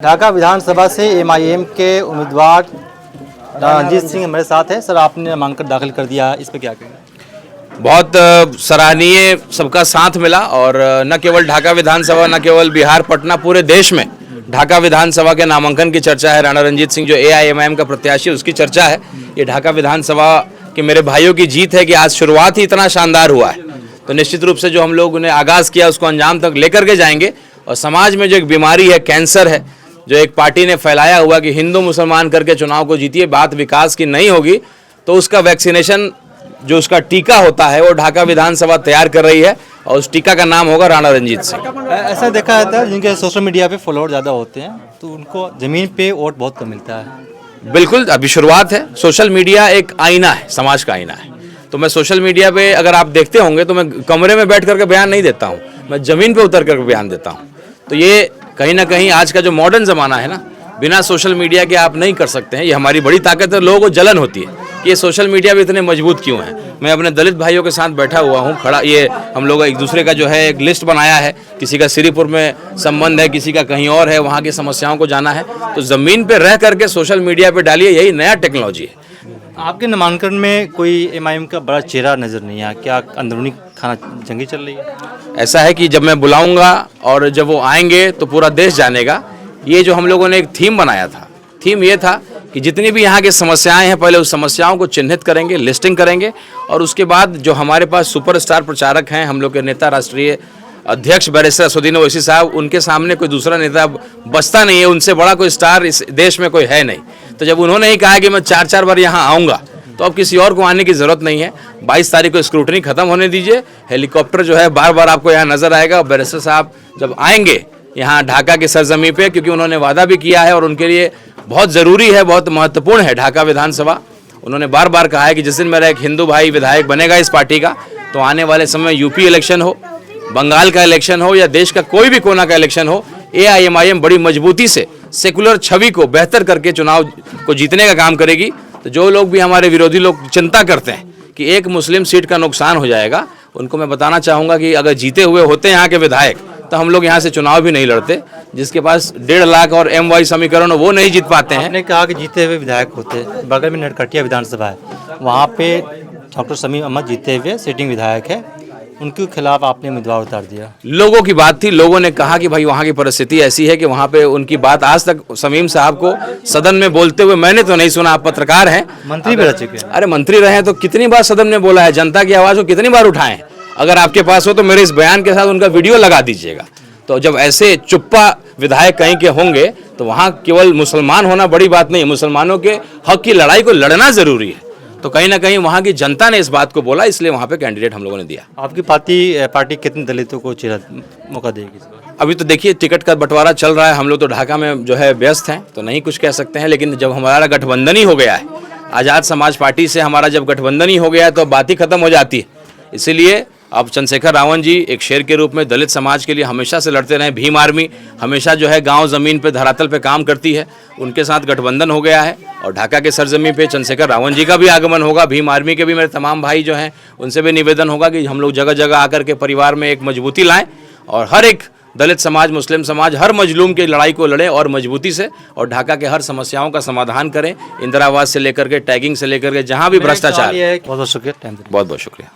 ढाका विधानसभा से एमआईएम के उम्मीदवार रणजीत सिंह हमारे साथ है। सर, आपने नामांकन दाखिल कर दिया, इस पर क्या कहेंगे? बहुत सराहनीय सबका साथ मिला और न केवल ढाका विधानसभा, न केवल बिहार, पटना, पूरे देश में ढाका विधानसभा के नामांकन की चर्चा है। राणा रणजीत सिंह जो एआईएमआईएम का प्रत्याशी, उसकी चर्चा है। ये ढाका विधानसभा के मेरे भाइयों की जीत है कि आज शुरुआत ही इतना शानदार हुआ है, तो निश्चित रूप से जो हम लोग ने आगाज़ किया उसको अंजाम तक लेकर के जाएंगे। और समाज में जो एक बीमारी है, कैंसर है, जो एक पार्टी ने फैलाया हुआ कि हिंदू मुसलमान करके चुनाव को जीतिए, बात विकास की नहीं होगी, तो उसका वैक्सीनेशन जो उसका टीका होता है वो ढाका विधानसभा तैयार कर रही है और उस टीका का नाम होगा राणा रणजीत सिंह। ऐसा देखा जाता है जिनके सोशल मीडिया पे फॉलोअर ज़्यादा होते हैं तो उनको ज़मीन पे वोट बहुत कम मिलता है। बिल्कुल, अभी शुरुआत है। सोशल मीडिया एक आईना है, समाज का आईना है। तो मैं सोशल मीडिया पे अगर आप देखते होंगे तो मैं कमरे में बैठ करके बयान नहीं देता हूँ, मैं ज़मीन पे उतर करके बयान देता हूँ। तो ये कहीं ना कहीं आज का जो मॉडर्न ज़माना है ना, बिना सोशल मीडिया के आप नहीं कर सकते हैं। ये हमारी बड़ी ताकत है। लोगों को जलन होती है कि ये सोशल मीडिया भी इतने मजबूत क्यों हैं। मैं अपने दलित भाइयों के साथ बैठा हुआ हूँ, खड़ा, ये हम लोग एक दूसरे का जो है एक लिस्ट बनाया है। किसी का श्रीपुर में संबंध है, किसी का कहीं और है, वहाँ की समस्याओं को जाना है, तो ज़मीन पर रह करके सोशल मीडिया पर डालिए, यही नया टेक्नोलॉजी है। आपके नामांकन में कोई एमआईएम का बड़ा चेहरा नज़र नहीं आया, क्या अंदरूनी खाना जंगी चल रही है? ऐसा है कि जब मैं बुलाऊंगा और जब वो आएंगे तो पूरा देश जानेगा। ये जो हम लोगों ने एक थीम बनाया था, थीम ये था कि जितनी भी यहाँ की समस्याएं हैं, पहले उस समस्याओं को चिन्हित करेंगे, लिस्टिंग करेंगे, और उसके बाद जो हमारे पास सुपरस्टार प्रचारक हैं, हम लोग के नेता, राष्ट्रीय अध्यक्ष बैरिस्टर असदुद्दीन ओवैसी साहब, उनके सामने कोई दूसरा नेता बचता नहीं है। उनसे बड़ा कोई स्टार इस देश में कोई है नहीं। तो जब उन्होंने ही कहा कि मैं 4-4 बार यहाँ आऊँगा, तो अब किसी और को आने की ज़रूरत नहीं है। 22 तारीख को स्क्रूटनी खत्म होने दीजिए, हेलीकॉप्टर जो है बार बार आपको यहाँ नज़र आएगा। बैरिस्टर साहब जब आएंगे यहाँ ढाका की सरजमी पे, क्योंकि उन्होंने वादा भी किया है और उनके लिए बहुत ज़रूरी है, बहुत महत्वपूर्ण है ढाका विधानसभा। उन्होंने बार बार कहा है कि जिस दिन मेरा एक हिंदू भाई विधायक बनेगा इस पार्टी का, तो आने वाले समय यूपी इलेक्शन हो, बंगाल का इलेक्शन हो या देश का कोई भी कोना का इलेक्शन हो, एआईएमआईएम बड़ी मजबूती से सेकुलर छवि को बेहतर करके चुनाव को जीतने का काम करेगी। तो जो लोग भी हमारे विरोधी लोग चिंता करते हैं कि एक मुस्लिम सीट का नुकसान हो जाएगा, उनको मैं बताना चाहूँगा कि अगर जीते हुए होते यहाँ के विधायक तो हम लोग यहाँ से चुनाव भी नहीं लड़ते। जिसके पास 1.5 लाख और MY समीकरण वो नहीं जीत पाते हैं। आपने कहा कि जीते हुए विधायक होते, बगल में नरकटिया विधानसभा है, वहाँ पे डॉक्टर शमीम अहमद जीते हुए सिटिंग विधायक है, उनके खिलाफ आपने उम्मीदवार उतार दिया। लोगों की बात थी, लोगों ने कहा कि भाई वहाँ की परिस्थिति ऐसी है कि वहाँ पे उनकी बात आज तक शमीम साहब को सदन में बोलते हुए मैंने तो नहीं सुना। आप पत्रकार हैं, मंत्री भी रह चुके हैं। अरे मंत्री रहे हैं तो कितनी बार सदन में बोला है, जनता की आवाज़ को कितनी बार उठाएं। अगर आपके पास हो तो मेरे इस बयान के साथ उनका वीडियो लगा दीजिएगा। तो जब ऐसे चुप्पा विधायक कहीं के होंगे तो वहाँ केवल मुसलमान होना बड़ी बात नहीं है, मुसलमानों के हक की लड़ाई को लड़ना जरूरी है। तो कहीं ना कहीं वहाँ की जनता ने इस बात को बोला, इसलिए वहाँ पे कैंडिडेट हम लोगों ने दिया। आपकी पार्टी कितने दलितों को मौका देगी? अभी तो देखिए टिकट का बंटवारा चल रहा है, हम लोग तो ढाका में जो है व्यस्त हैं, तो नहीं कुछ कह सकते हैं। लेकिन जब हमारा गठबंधन ही हो गया है, आज़ाद समाज पार्टी से हमारा जब गठबंधन ही हो गया है तो बात ही खत्म हो जाती है। इसीलिए अब चंद्रशेखर रावण जी एक शेर के रूप में दलित समाज के लिए हमेशा से लड़ते रहे। भीम आर्मी हमेशा जो है गांव ज़मीन पे, धरातल पे काम करती है, उनके साथ गठबंधन हो गया है। और ढाका के सरजमी पे चंद्रशेखर रावण जी का भी आगमन होगा। भीम आर्मी के भी मेरे तमाम भाई जो हैं उनसे भी निवेदन होगा कि हम लोग जगह जगह आकर के परिवार में एक मजबूती लाएँ और हर एक दलित समाज, मुस्लिम समाज, हर मजलूम की लड़ाई को लड़ें और मजबूती से, और ढाका के हर समस्याओं का समाधान करें। इंदिरा आवास से लेकर के, टैगिंग से लेकर के, जहाँ भी भ्रष्टाचार। बहुत बहुत शुक्रिया, बहुत बहुत शुक्रिया।